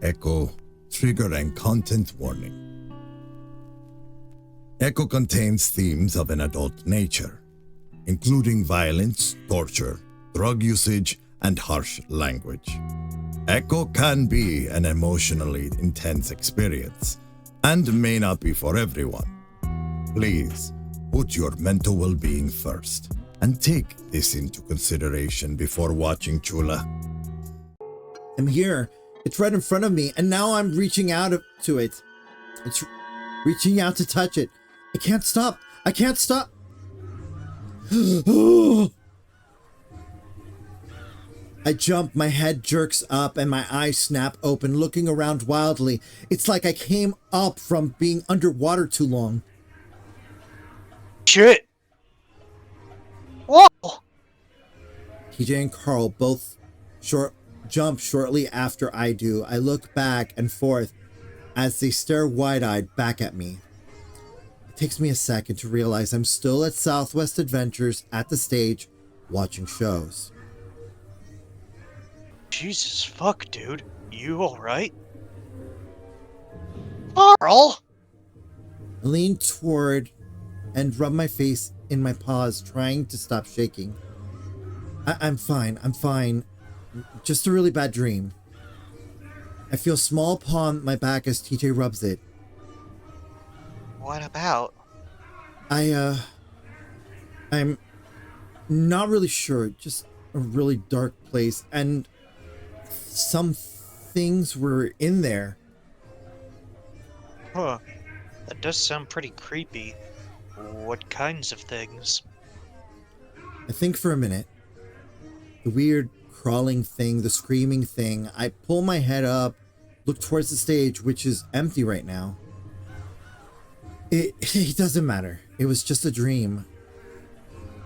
Echo, trigger and content warning. Echo contains themes of an adult nature, including violence, torture, drug usage, and harsh language. Echo can be an emotionally intense experience and may not be for everyone. Please put your mental well-being first and take this into consideration before watching Chula. I'm here. It's right in front of me, and now I'm reaching out to it. It's reaching out to touch it. I can't stop. I can't stop. I jump, my head jerks up, and my eyes snap open, looking around wildly. It's like I came up from being underwater too long. Shit! Whoa! TJ and Carl both jump shortly after I do. I look back and forth as they stare wide-eyed back at me. It takes me a second to realize I'm still at Southwest Adventures at the stage watching shows. Jesus fuck, dude. You alright? Carl! I lean toward and rub my face in my paws, trying to stop shaking. I'm fine. I'm fine. Just a really bad dream. I feel small upon my back as TJ rubs it. What about? I'm not really sure. Just a really dark place, and some things were in there. Huh. That does sound pretty creepy. What kinds of things? I think for a minute. The weird crawling thing, the screaming thing. I pull my head up, look towards the stage, which is empty right now. It doesn't matter. It was just a dream.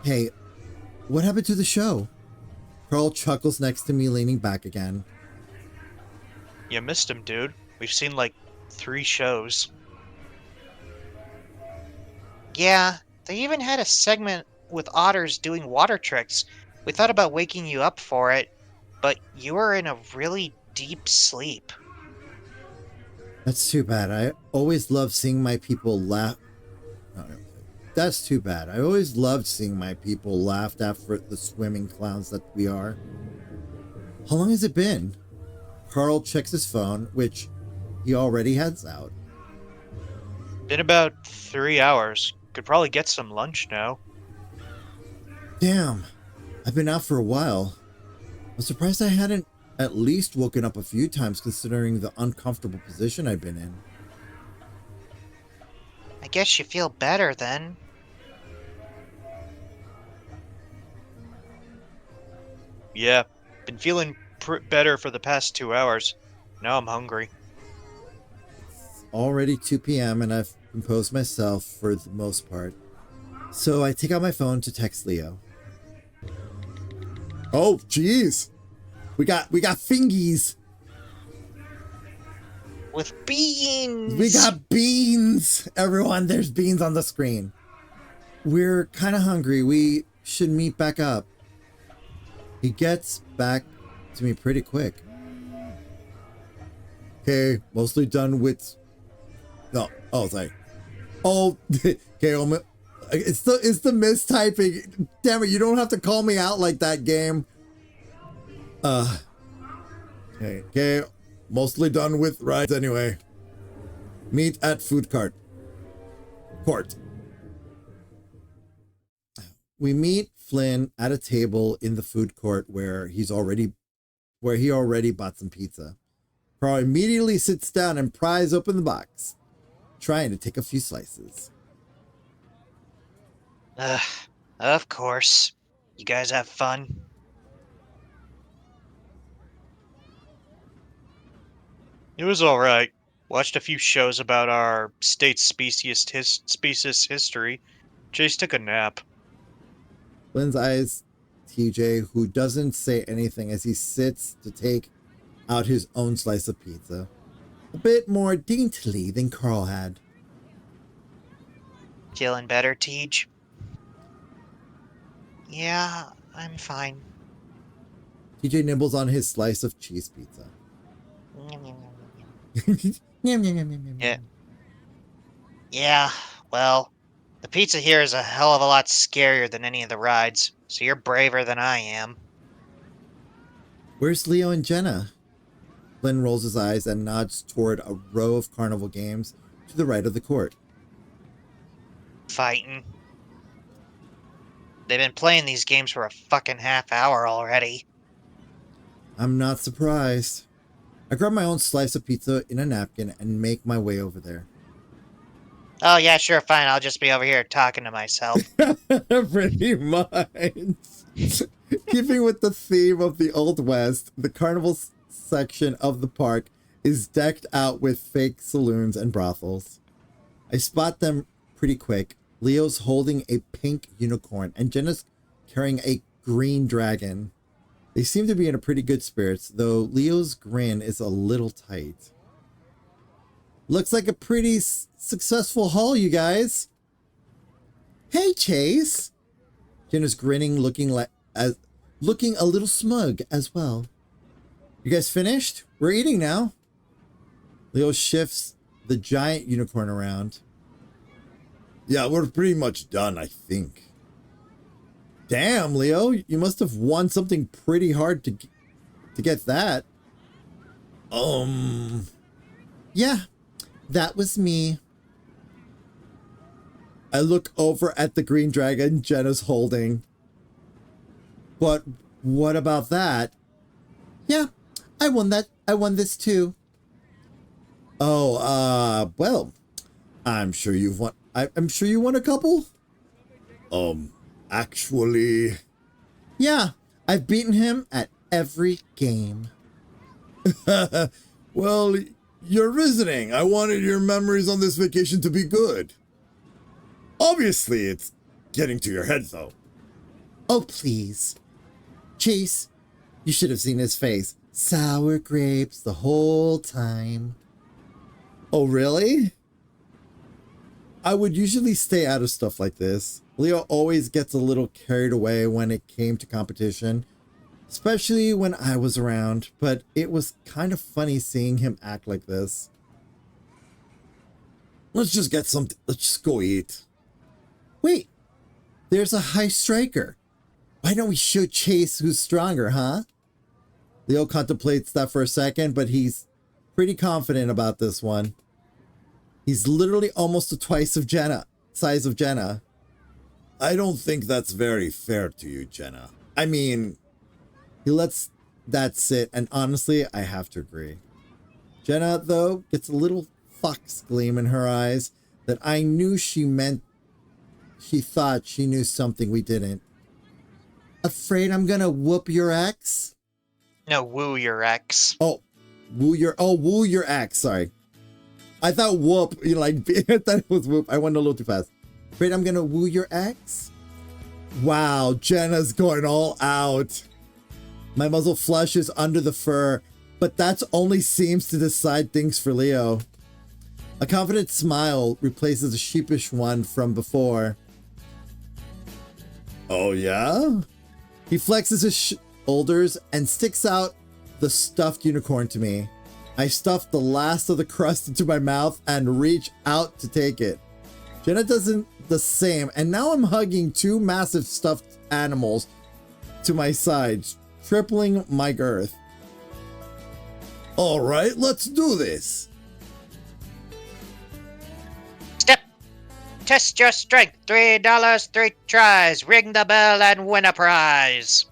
Hey, what happened to the show? Carl chuckles next to me, leaning back again. You missed him, dude. We've seen like 3 shows. Yeah, they even had a segment with otters doing water tricks. We thought about waking you up for it, but you were in a really deep sleep. That's too bad. I always loved seeing my people laugh. That's too bad. I always loved seeing my people laughed after the swimming clowns that we are. How long has it been? Carl checks his phone, which he already has out. Been about 3 hours. Could probably get some lunch now. Damn, I've been out for a while. I'm surprised I hadn't at least woken up a few times considering the uncomfortable position I've been in. I guess you feel better then. Yeah, been feeling better for the past 2 hours. Now I'm hungry. It's already 2 p.m. and I've composed myself for the most part. So I take out my phone to text Leo. Oh, jeez. We got fingies. With beans! We got beans. Everyone, there's beans on the screen. We're kind of hungry. We should meet back up. He gets back to me pretty quick. Okay, mostly done with... No, oh, sorry. Oh, okay, it's the mistyping. Damn it, you don't have to call me out like that, game. Okay, mostly done with rides anyway. Meet at food court. We meet Flynn at a table in the food court where he already bought some pizza. Carl immediately sits down and pries open the box, trying to take a few slices. Of course. You guys have fun? It was alright. Watched a few shows about our state's species history. Chase took a nap. Flynn's eyes TJ, who doesn't say anything as he sits to take out his own slice of pizza. A bit more daintily than Carl had. Feeling better, Tej? Yeah, I'm fine. TJ nibbles on his slice of cheese pizza. Yum, yum, yum, yum, yum, Yeah. yum. Yeah, well, the pizza here is a hell of a lot scarier than any of the rides, so you're braver than I am. Where's Leo and Jenna? Flynn rolls his eyes and nods toward a row of carnival games to the right of the court. Fighting. They've been playing these games for a fucking half hour already. I'm not surprised. I grab my own slice of pizza in a napkin and make my way over there. Oh, yeah, sure, fine. I'll just be over here talking to myself. Pretty much. Keeping with the theme of the Old West, the carnival section of the park is decked out with fake saloons and brothels. I spot them pretty quick. Leo's holding a pink unicorn and Jenna's carrying a green dragon. They seem to be in a pretty good spirits, though Leo's grin is a little tight. Looks like a pretty successful haul, you guys. Hey, Chase. Jenna's grinning, looking a little smug as well. You guys finished? We're eating now. Leo shifts the giant unicorn around. Yeah, we're pretty much done, I think. Damn, Leo, you must have won something pretty hard to get that. Yeah, that was me. I look over at the green dragon Jenna's holding. But what about that? Yeah, I won that. I won this too. Oh, well, I'm sure you've won. I'm sure you won a couple. Actually... Yeah, I've beaten him at every game. Well, you're visiting. I wanted your memories on this vacation to be good. Obviously, it's getting to your head, though. Oh, please. Chase, you should have seen his face. Sour grapes the whole time. Oh, really? I would usually stay out of stuff like this. Leo always gets a little carried away when it came to competition, especially when I was around, but it was kind of funny seeing him act like this. Let's just get something. Let's just go eat. Wait, there's a high striker. Why don't we show Chase who's stronger, huh? Leo contemplates that for a second, but he's pretty confident about this one. He's literally almost the twice of size of Jenna. I don't think that's very fair to you, Jenna. I mean, he lets that sit, and honestly, I have to agree. Jenna, though, gets a little fox gleam in her eyes that I knew she thought she knew something we didn't. Afraid I'm gonna whoop your ex? No, woo your ex. Oh, woo your ex, sorry. I thought whoop, I thought it was whoop. I went a little too fast. Afraid I'm gonna woo your ex? Wow, Jenna's going all out. My muzzle flushes under the fur, but that only seems to decide things for Leo. A confident smile replaces a sheepish one from before. Oh, yeah? He flexes his shoulders and sticks out the stuffed unicorn to me. I stuff the last of the crust into my mouth and reach out to take it. Jenna does the same, and now I'm hugging two massive stuffed animals to my sides, tripling my girth. All right, let's do this. Step! Test your strength. $3, 3 tries. Ring the bell and win a prize.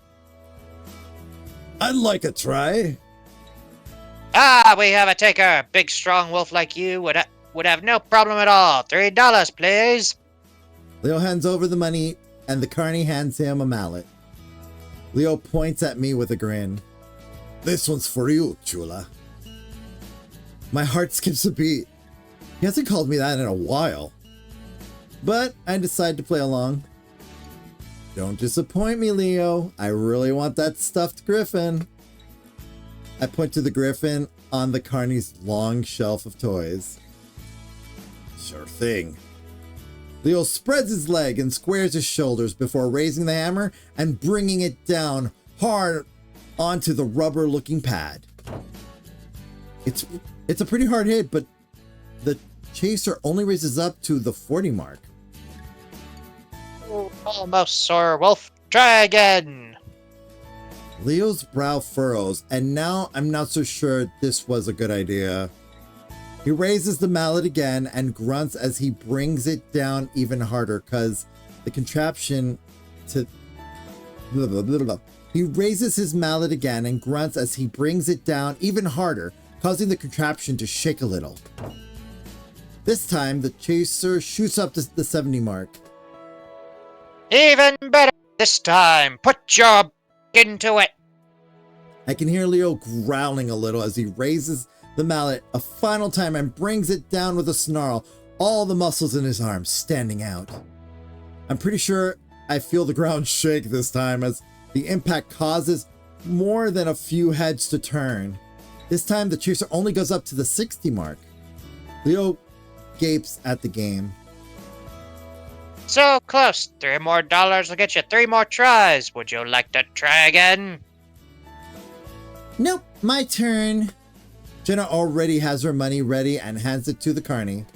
I'd like a try. Ah, we have a taker. Big, strong wolf like you would have no problem at all. $3, please. Leo hands over the money, and the carny hands him a mallet. Leo points at me with a grin. This one's for you, Chula. My heart skips a beat. He hasn't called me that in a while. But I decide to play along. Don't disappoint me, Leo. I really want that stuffed griffin. I point to the griffin on the carny's long shelf of toys. Sure thing. Leo spreads his leg and squares his shoulders before raising the hammer and bringing it down hard onto the rubber-looking pad. It's a pretty hard hit, but the chaser only raises up to the 40 mark. Almost, sir. Wolf, try again. Leo's brow furrows, and now I'm not so sure this was a good idea. He raises the mallet again and grunts as he brings it down even harder, because the contraption to... Blah, blah, blah, blah. He raises his mallet again and grunts as he brings it down even harder, causing the contraption to shake a little. This time, the chaser shoots up to the 70 mark. Even better this time. Put your into it. I can hear Leo growling a little as he raises the mallet a final time and brings it down with a snarl, all the muscles in his arms standing out. I'm pretty sure I feel the ground shake this time as the impact causes more than a few heads to turn. This time, the chaser only goes up to the 60 mark. Leo gapes at the game. So close. $3 more will get you 3 more tries. Would you like to try again? Nope, my turn. Jenna already has her money ready and hands it to the carny.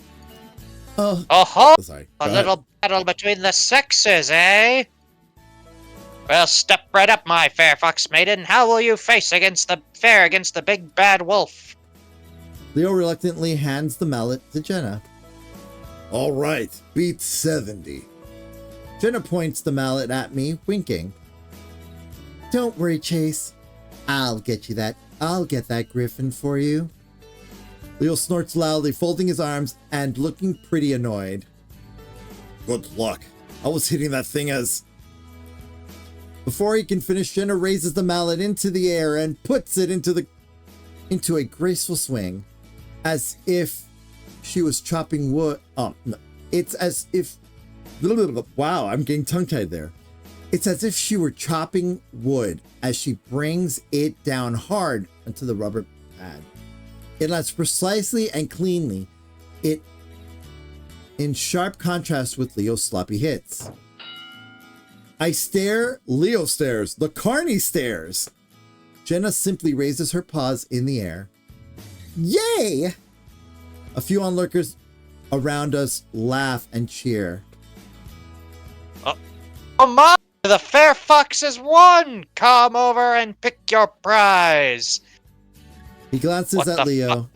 Oh, sorry. A little battle between the sexes, eh? Well, step right up, my fair fox maiden. How will you face against the big bad wolf? Leo reluctantly hands the mallet to Jenna. All right, beat 70. Jenna points the mallet at me, winking. Don't worry, Chase. I'll get that griffin for you. Leo snorts loudly, folding his arms and looking pretty annoyed. Good luck. I was hitting that thing as... Before he can finish, Jenna raises the mallet into the air and puts it into a graceful swing, as if she was chopping wood. No. It's as if... Wow, I'm getting tongue-tied there. It's as if she were chopping wood as she brings it down hard onto the rubber pad. It lands precisely and cleanly, it in sharp contrast with Leo's sloppy hits. I stare, Leo stares, the carny stares. Jenna simply raises her paws in the air. Yay! A few onlookers around us laugh and cheer. Oh my! The fair fox has won! Come over and pick your prize! He glances at Leo.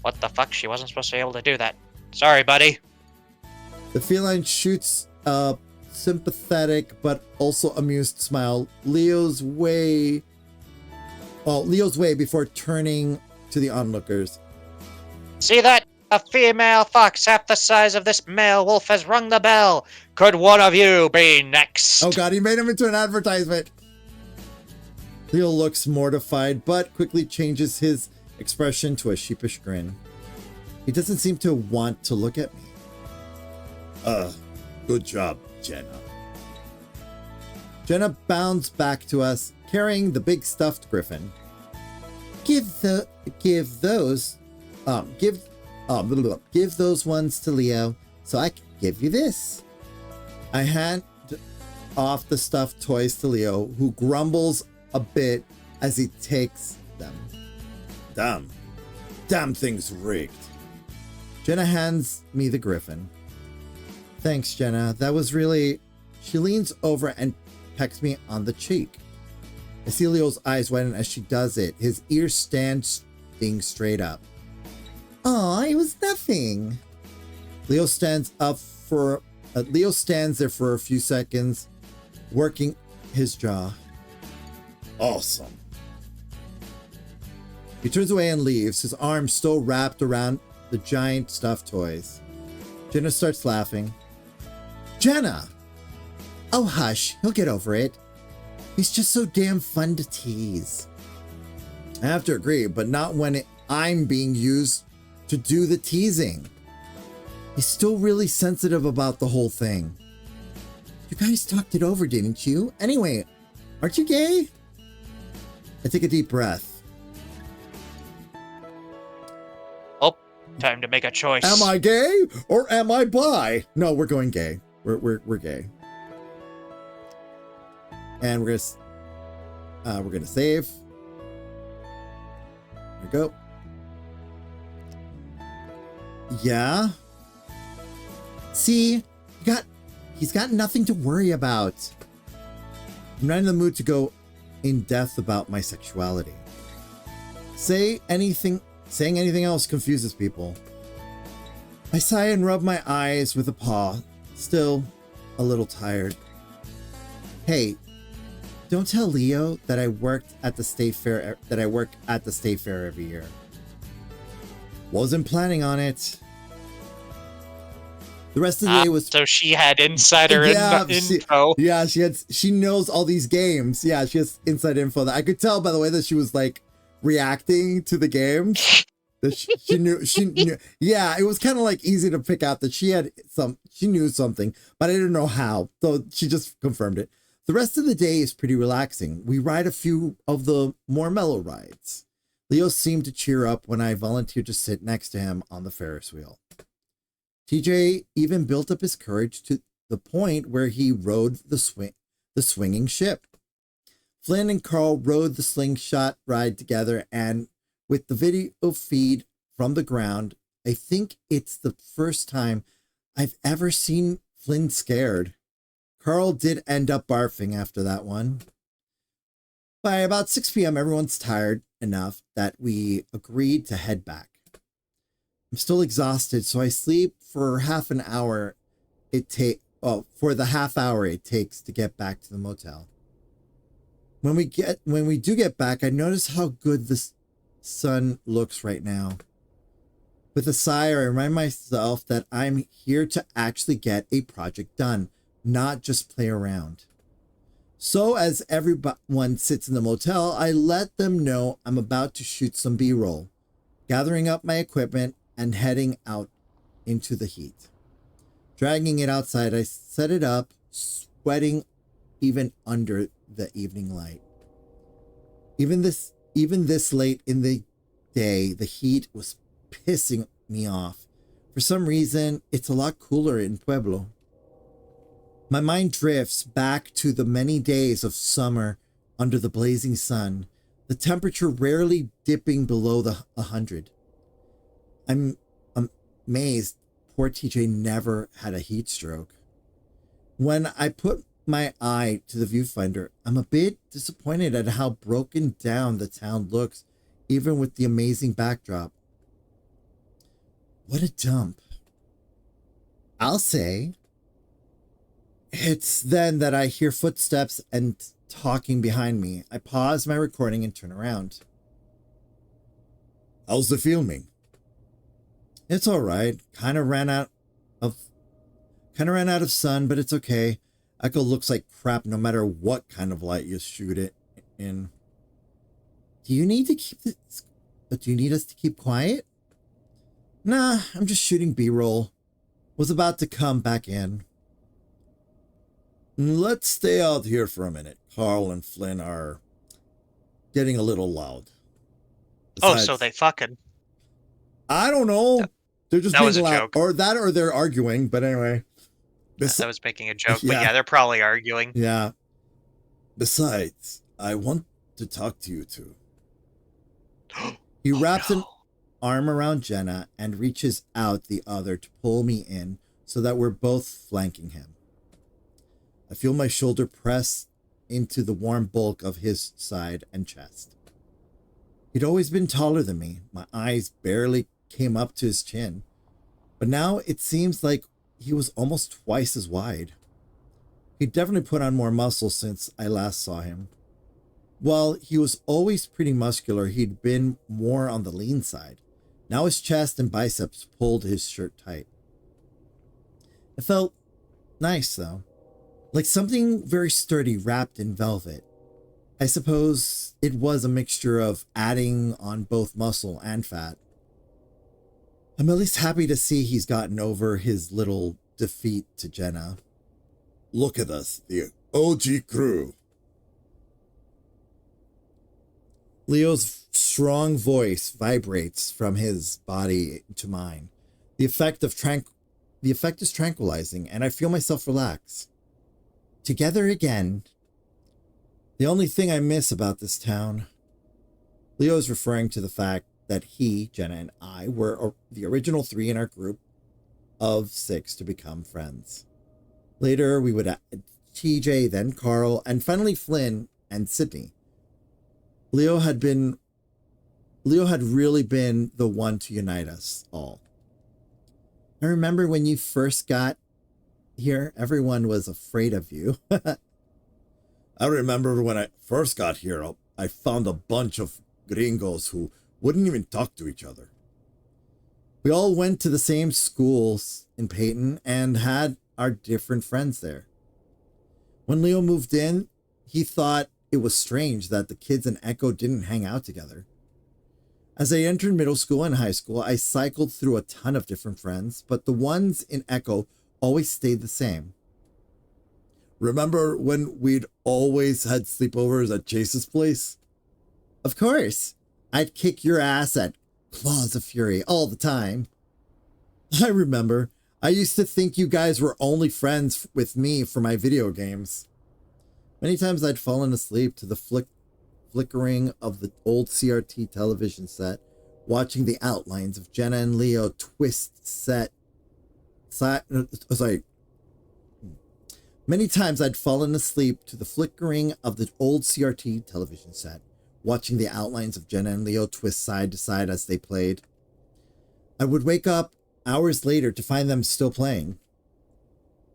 What the fuck? She wasn't supposed to be able to do that. Sorry, buddy. The feline shoots a sympathetic but also amused smile Leo's way before turning to the onlookers. See that? A female fox half the size of this male wolf has rung the bell. Could one of you be next? Oh god, he made him into an advertisement. Leo looks mortified, but quickly changes his expression to a sheepish grin. He doesn't seem to want to look at me. Good job, Jenna. Jenna bounds back to us, carrying the big stuffed griffin. Give those ones to Leo, so I can give you this. I hand off the stuffed toys to Leo, who grumbles a bit as he takes them. Damn thing's rigged. Jenna hands me the griffin. Thanks, Jenna. That was really... She leans over and pecks me on the cheek. I see Leo's eyes widen as she does it. His ears stand straight up. Aw, it was nothing. Leo stands there for a few seconds, working his jaw. Awesome. He turns away and leaves, his arms still wrapped around the giant stuffed toys. Jenna starts laughing. Jenna! Oh, hush, he'll get over it. He's just so damn fun to tease. I have to agree, but not when I'm being used to do the teasing. He's still really sensitive about the whole thing. You guys talked it over, didn't you? Anyway, aren't you gay? I take a deep breath. Oh, time to make a choice. Am I gay or am I bi? No, we're going gay. We're gay. And we're gonna save. There we go. Yeah? See, he's got nothing to worry about. I'm not in the mood to go in depth about my sexuality. Saying anything else confuses people. I sigh and rub my eyes with a paw, still a little tired. Hey, don't tell Leo that I work at the state fair every year. Wasn't planning on it. The rest of the day was... So she had insider info. She knows all these games. Yeah, she has inside info that I could tell by the way that she was like reacting to the games. That she knew. Yeah, it was kind of like easy to pick out that she knew something, but I didn't know how. So she just confirmed it. The rest of the day is pretty relaxing. We ride a few of the more mellow rides. Leo seemed to cheer up when I volunteered to sit next to him on the Ferris wheel. TJ even built up his courage to the point where he rode the swinging ship. Flynn and Carl rode the slingshot ride together, and with the video feed from the ground, I think it's the first time I've ever seen Flynn scared. Carl did end up barfing after that one. By about 6 p.m., everyone's tired enough that we agreed to head back. I'm still exhausted, so I sleep for half an hour. For the half hour it takes to get back to the motel. When we do get back, I notice how good the sun looks right now. With a sigh, I remind myself that I'm here to actually get a project done, not just play around. So as everyone sits in the motel, I let them know I'm about to shoot some B-roll, gathering up my equipment and heading out into the heat. Dragging it outside, I set it up, sweating even under the evening light. Even this late in the day, the heat was pissing me off. For some reason, it's a lot cooler in Pueblo. My mind drifts back to the many days of summer under the blazing sun, the temperature rarely dipping below the 100. I'm amazed poor TJ never had a heat stroke. When I put my eye to the viewfinder, I'm a bit disappointed at how broken down the town looks, even with the amazing backdrop. What a dump. I'll say. It's then that I hear footsteps and talking behind me. I pause my recording and turn around. How's the filming? It's all right. Kind of ran out of sun, but it's okay. Echo looks like crap no matter what kind of light you shoot it in. Do you need us to keep quiet? Nah, I'm just shooting B-roll. Was about to come back in. Let's stay out here for a minute. Carl and Flynn are getting a little loud. Besides, so they fucking... I don't know. They're just that being was a loud. joke. Or they're arguing, but anyway. I was making a joke, but yeah, they're probably arguing. Yeah. Besides, I want to talk to you two. He wraps an arm around Jenna and reaches out the other to pull me in so that we're both flanking him. I feel my shoulder press into the warm bulk of his side and chest. He'd always been taller than me. My eyes barely came up to his chin. But now it seems like he was almost twice as wide. He'd definitely put on more muscle since I last saw him. While he was always pretty muscular, he'd been more on the lean side. Now his chest and biceps pulled his shirt tight. It felt nice, though. Like something very sturdy wrapped in velvet. I suppose it was a mixture of adding on both muscle and fat. I'm at least happy to see he's gotten over his little defeat to Jenna. Look at us, the OG crew. Leo's strong voice vibrates from his body to mine. The effect is tranquilizing, and I feel myself relax. Together again. The only thing I miss about this town. Leo is referring to the fact that he, Jenna, and I were the original 3 in our group of 6 to become friends. Later, we would add TJ, then Carl, and finally Flynn and Sydney. Leo had really been the one to unite us all. I remember when you first got here, everyone was afraid of you. I remember when I first got here, I found a bunch of gringos who wouldn't even talk to each other. We all went to the same schools in Peyton and had our different friends there. When Leo moved in, he thought it was strange that the kids in Echo didn't hang out together. As I entered middle school and high school, I cycled through a ton of different friends, but the ones in Echo always stayed the same. Remember when we'd always had sleepovers at Chase's place? Of course. I'd kick your ass at Claws of Fury all the time. I remember. I used to think you guys were only friends with me for my video games. Many times I'd fallen asleep to the flickering of the old CRT television set, watching the outlines of Jenna and Leo Many times I'd fallen asleep to the flickering of the old CRT television set, watching the outlines of Jenna and Leo twist side to side as they played. I would wake up hours later to find them still playing.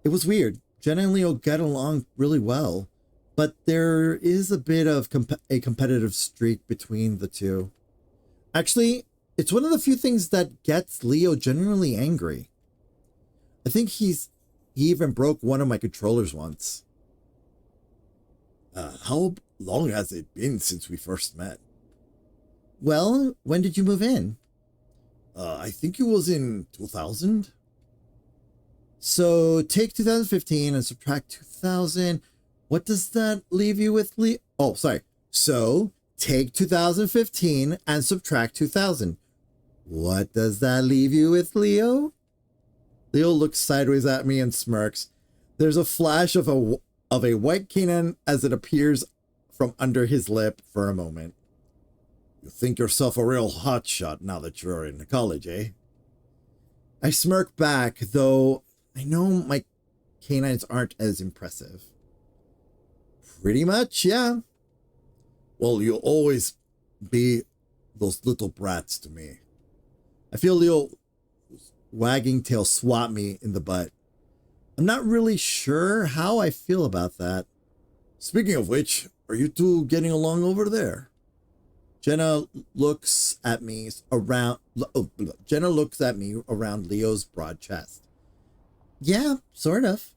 It was weird. Jenna and Leo get along really well, but there is a bit of a competitive streak between the two. Actually, it's one of the few things that gets Leo genuinely angry. I think he even broke one of my controllers once. How long has it been since we first met? Well, when did you move in? I think it was in 2000. So take 2015 and subtract 2000. What does that leave you with, Leo? Oh, sorry. So take 2015 and subtract 2000. What does that leave you with, Leo? Leo looks sideways at me and smirks. There's a flash of a white canine as it appears from under his lip for a moment. You think yourself a real hotshot now that you're in college, eh? I smirk back, though I know my canines aren't as impressive. Pretty much, yeah. Well, you'll always be those little brats to me. I feel Leo wagging tail swat me in the butt. I'm not really sure how I feel about that. Speaking of which, are you two getting along over there? Jenna looks at me around Leo's broad chest. Yeah, sort of.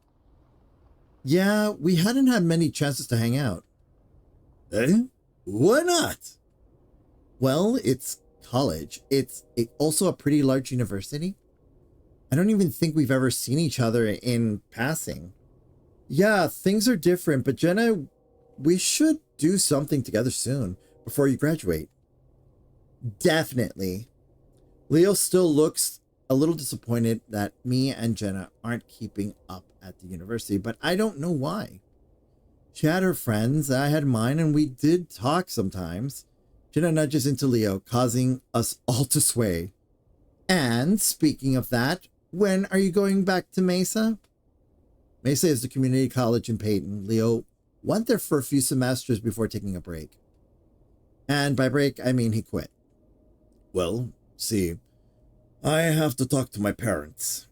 Yeah, we hadn't had many chances to hang out. Eh? Why not? Well, it's college. It's also a pretty large university. I don't even think we've ever seen each other in passing. Yeah, things are different, but Jenna, we should do something together soon, before you graduate. Definitely. Leo still looks a little disappointed that me and Jenna aren't keeping up at the university, but I don't know why. She had her friends, I had mine, and we did talk sometimes. Jenna nudges into Leo, causing us all to sway. And speaking of that, when are you going back to Mesa? Mesa is the community college in Peyton. Leo went there for a few semesters before taking a break. And by break, I mean he quit. Well, see, I have to talk to my parents.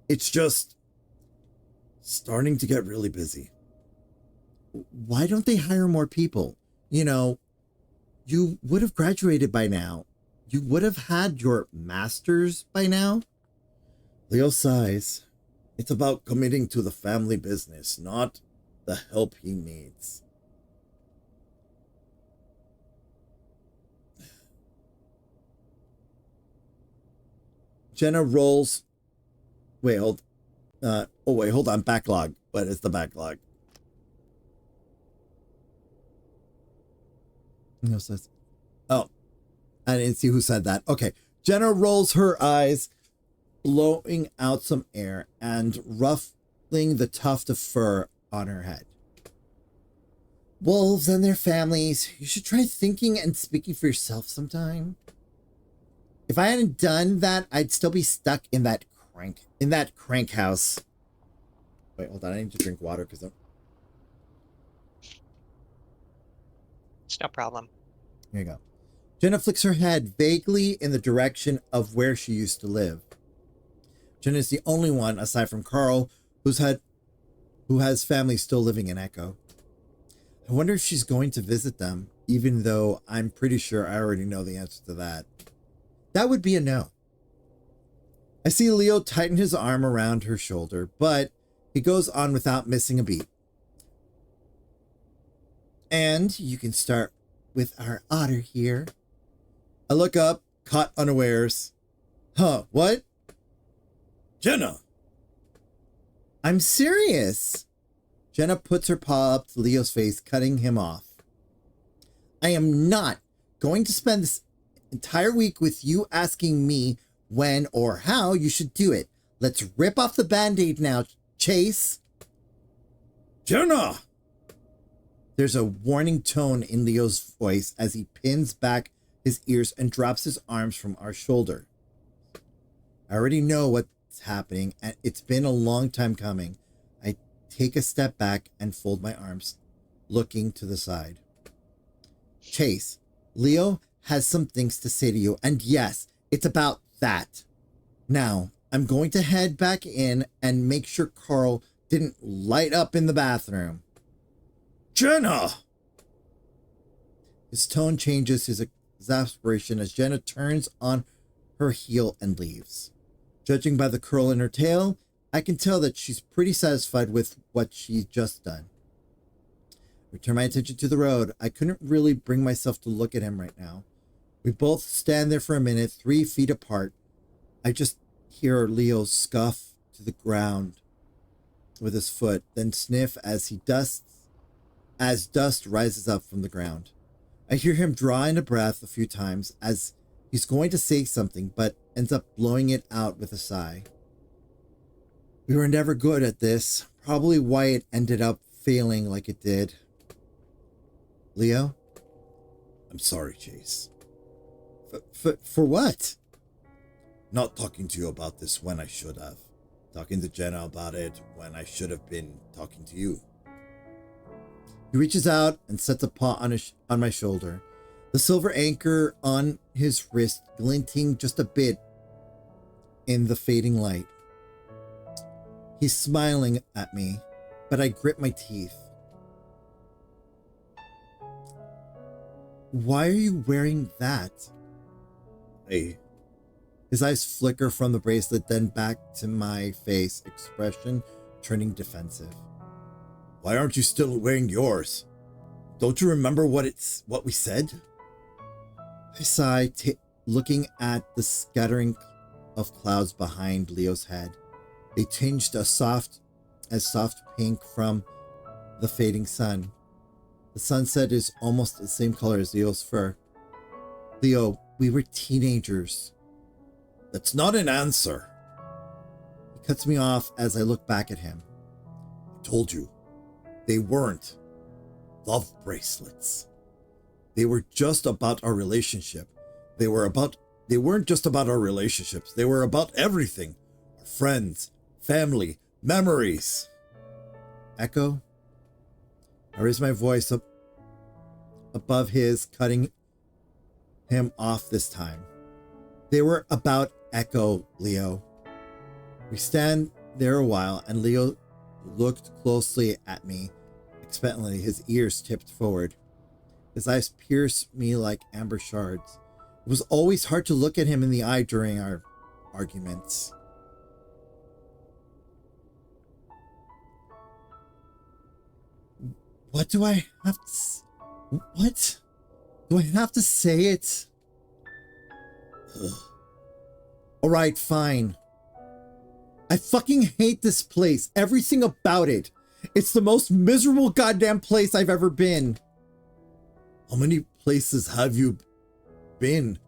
It's just starting to get really busy. Why don't they hire more people? You know, you would have graduated by now. You would have had your master's by now. Leo sighs. It's about committing to the family business, not the help he needs. Jenna rolls. Hold on. Backlog. What is the backlog? No, says. Oh, I didn't see who said that. Okay. Jenna rolls her eyes, blowing out some air and ruffling the tuft of fur on her head. Wolves and their families. You should try thinking and speaking for yourself sometime. If I hadn't done that, I'd still be stuck in that crank house. Wait, hold on. I need to drink water because I'm... It's no problem. Here you go. Jenna flicks her head vaguely in the direction of where she used to live. Jenna is the only one, aside from Carl, who has family still living in Echo. I wonder if she's going to visit them, even though I'm pretty sure I already know the answer to that. That would be a no. I see Leo tighten his arm around her shoulder, but he goes on without missing a beat. And you can start with our otter here. I look up, caught unawares. Huh, what? Jenna! I'm serious. Jenna puts her paw up to Leo's face, cutting him off. I am not going to spend this entire week with you asking me when or how you should do it. Let's rip off the Band-Aid now, Chase. Jenna! There's a warning tone in Leo's voice as he pins back his ears and drops his arms from our shoulder. I already know what's happening, and it's been a long time coming. I take a step back and fold my arms, looking to the side. Chase, Leo has some things to say to you, and yes, it's about that. Now, I'm going to head back in and make sure Carl didn't light up in the bathroom. Jenna! His tone changes his exasperation as Jenna turns on her heel and leaves. Judging by the curl in her tail, I can tell that she's pretty satisfied with what she's just done. Return my attention to the road. I couldn't really bring myself to look at him right now. We both stand there for a minute, 3 feet apart. I just hear Leo scuff to the ground with his foot, then sniff as dust rises up from the ground. I hear him draw in a breath a few times as he's going to say something, but ends up blowing it out with a sigh. We were never good at this, probably why it ended up failing like it did. Leo? I'm sorry, Chase. For what? Not talking to you about this when I should have. Talking to Jenna about it when I should have been talking to you. He reaches out and sets a paw on my shoulder, the silver anchor on his wrist glinting just a bit in the fading light. He's smiling at me, but I grip my teeth. Why are you wearing that? His eyes flicker from the bracelet, then back to my face, expression turning defensive. Why aren't you still wearing yours? Don't you remember what we said? I sigh, looking at the scattering of clouds behind Leo's head. They tinged a soft pink from the fading sun. The sunset is almost the same color as Leo's fur. Leo, we were teenagers. That's not an answer. He cuts me off as I look back at him. I told you, they weren't love bracelets. They were just about our relationship. They weren't just about our relationships. They were about everything. Our friends, family, memories. Echo? I raise my voice up above his, cutting him off this time. They were about Echo, Leo. We stand there a while, and Leo looked closely at me, expectantly, his ears tipped forward. His eyes pierced me like amber shards. It was always hard to look at him in the eye during our arguments. What do I have to... What? Do I have to say it? Alright, fine. I fucking hate this place. Everything about it. It's the most miserable goddamn place I've ever been. How many places have you been?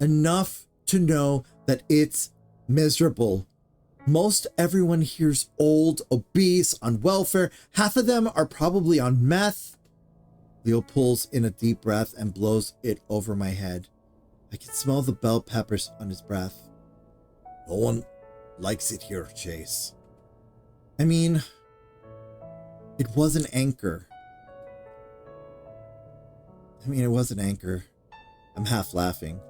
Enough to know that it's miserable. Most everyone here's old, obese, on welfare. Half of them are probably on meth. Leo pulls in a deep breath and blows it over my head. I I can smell the bell peppers on his breath. No one likes it here, Chase. I mean, it was an anchor. It was an anchor. I'm half laughing.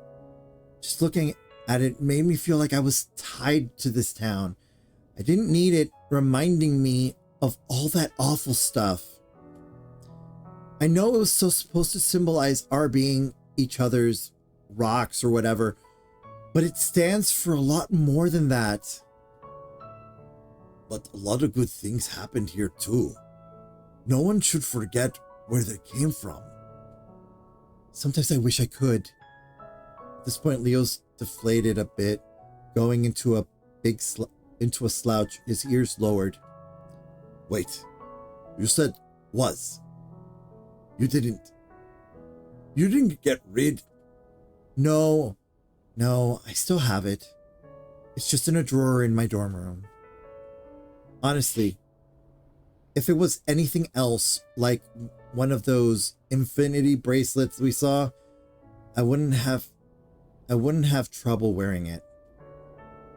Just looking at it made me feel like I was tied to this town. I didn't need it reminding me of all that awful stuff. I know it was supposed to symbolize our being each other's rocks or whatever, but it stands for a lot more than that. But a lot of good things happened here too. No one should forget where they came from. Sometimes I wish I could. At this point, Leo's deflated a bit, going into a slouch, his ears lowered. Wait, you said was. You didn't get rid? No, I still have it. It's just in a drawer in my dorm room. Honestly, if it was anything else, like one of those infinity bracelets we saw, I wouldn't have trouble wearing it.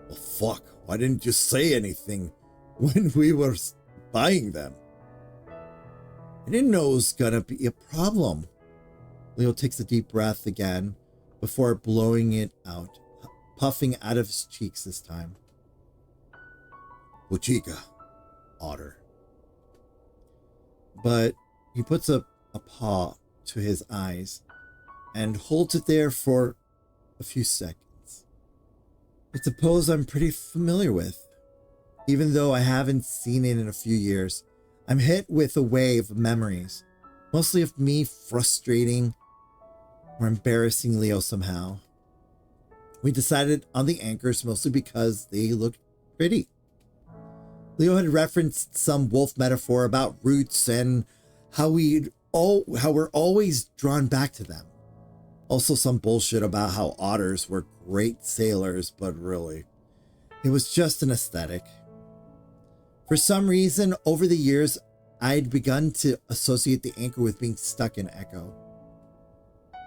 Well, fuck, why didn't you say anything when we were buying them? I didn't know it was gonna be a problem. Leo takes a deep breath again before blowing it out, puffing out of his cheeks this time. Puchica, otter. But he puts a paw to his eyes and holds it there for a few seconds. It's a pose I'm pretty familiar with. Even though I haven't seen it in a few years, I'm hit with a wave of memories, mostly of me frustrating or embarrassing Leo somehow. We decided on the anchors mostly because they looked pretty. Leo had referenced some wolf metaphor about roots and how we're always drawn back to them. Also some bullshit about how otters were great sailors, but really, it was just an aesthetic. For some reason, over the years, I'd begun to associate the anchor with being stuck in Echo.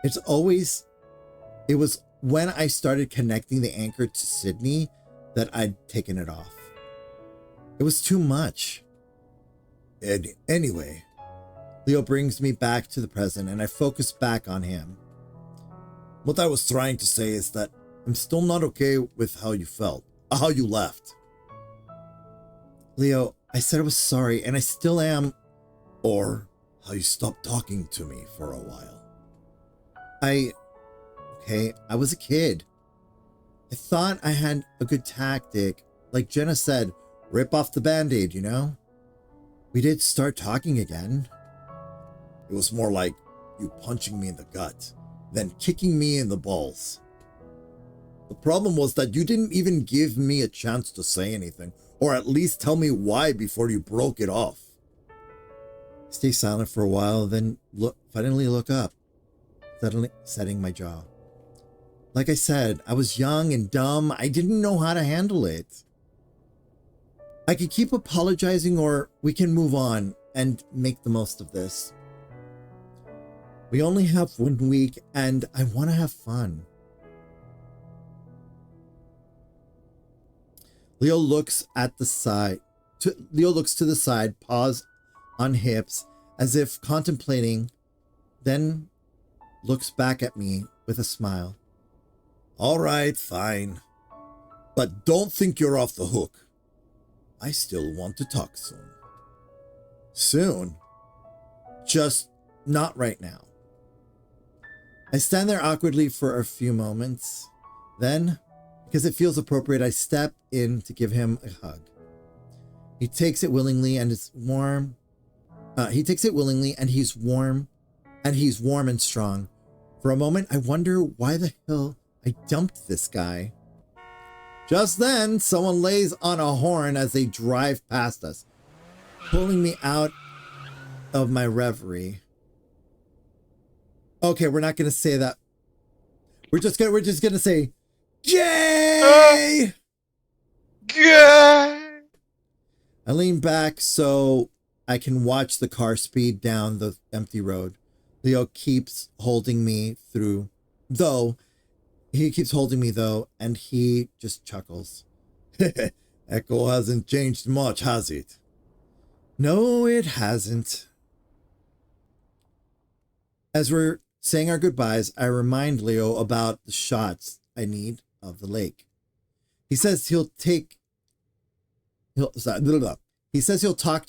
It was when I started connecting the anchor to Sydney that I'd taken it off. It was too much. Anyway, Leo brings me back to the present and I focus back on him. What I was trying to say is that I'm still not okay with how you left. Leo, I said I was sorry and I still am. Or how you stopped talking to me for a while. I was a kid. I thought I had a good tactic. Like Jenna said, rip off the band-aid, you know? We did start talking again. It was more like you punching me in the gut, then kicking me in the balls. The problem was that you didn't even give me a chance to say anything, or at least tell me why before you broke it off. Stay silent for a while, then finally look up, suddenly setting my jaw. Like I said, I was young and dumb. I didn't know how to handle it. I could keep apologizing or we can move on and make the most of this. We only have 1 week and I want to have fun. Leo looks to the side, paws on hips as if contemplating, then looks back at me with a smile. All right, fine. But don't think you're off the hook. I still want to talk soon. Soon? Just not right now. I stand there awkwardly for a few moments. Then, because it feels appropriate, I step in to give him a hug. He takes it willingly and it's warm. He's warm and strong. For a moment, I wonder why the hell I dumped this guy. Just then, someone lays on a horn as they drive past us, pulling me out of my reverie. Okay, we're not gonna say that. We're just gonna say, Jay! Gah! I lean back so I can watch the car speed down the empty road. Leo keeps holding me through, though He keeps holding me though, and he just chuckles. Echo hasn't changed much, has it? No, it hasn't. As we're saying our goodbyes, I remind Leo about the shots I need of the lake. He says he'll talk to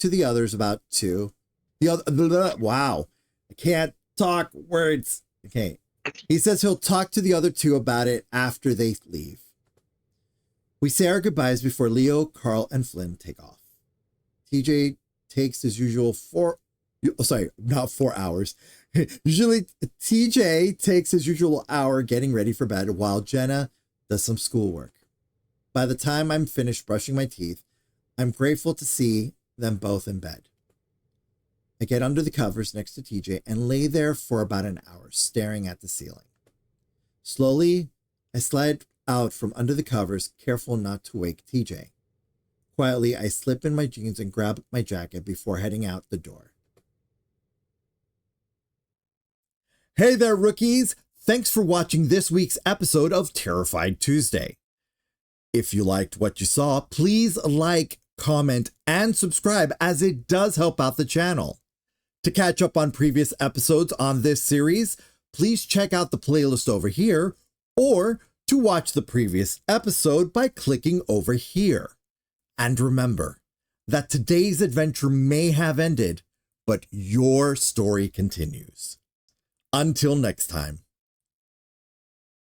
the others about two. Wow. I can't talk words. Okay. He says he'll talk to the other two about it after they leave. We say our goodbyes before Leo, Carl, and Flynn take off. TJ takes his usual 4 hours. Usually TJ takes his usual hour getting ready for bed while Jenna does some schoolwork. By the time I'm finished brushing my teeth, I'm grateful to see them both in bed. I get under the covers next to TJ and lay there for about an hour, staring at the ceiling. Slowly, I slide out from under the covers, careful not to wake TJ. Quietly, I slip in my jeans and grab my jacket before heading out the door. Hey there, rookies! Thanks for watching this week's episode of Terrified Tuesday. If you liked what you saw, please like, comment, and subscribe, as it does help out the channel. To catch up on previous episodes on this series, please check out the playlist over here, or to watch the previous episode by clicking over here. And remember that today's adventure may have ended, but your story continues. Until next time.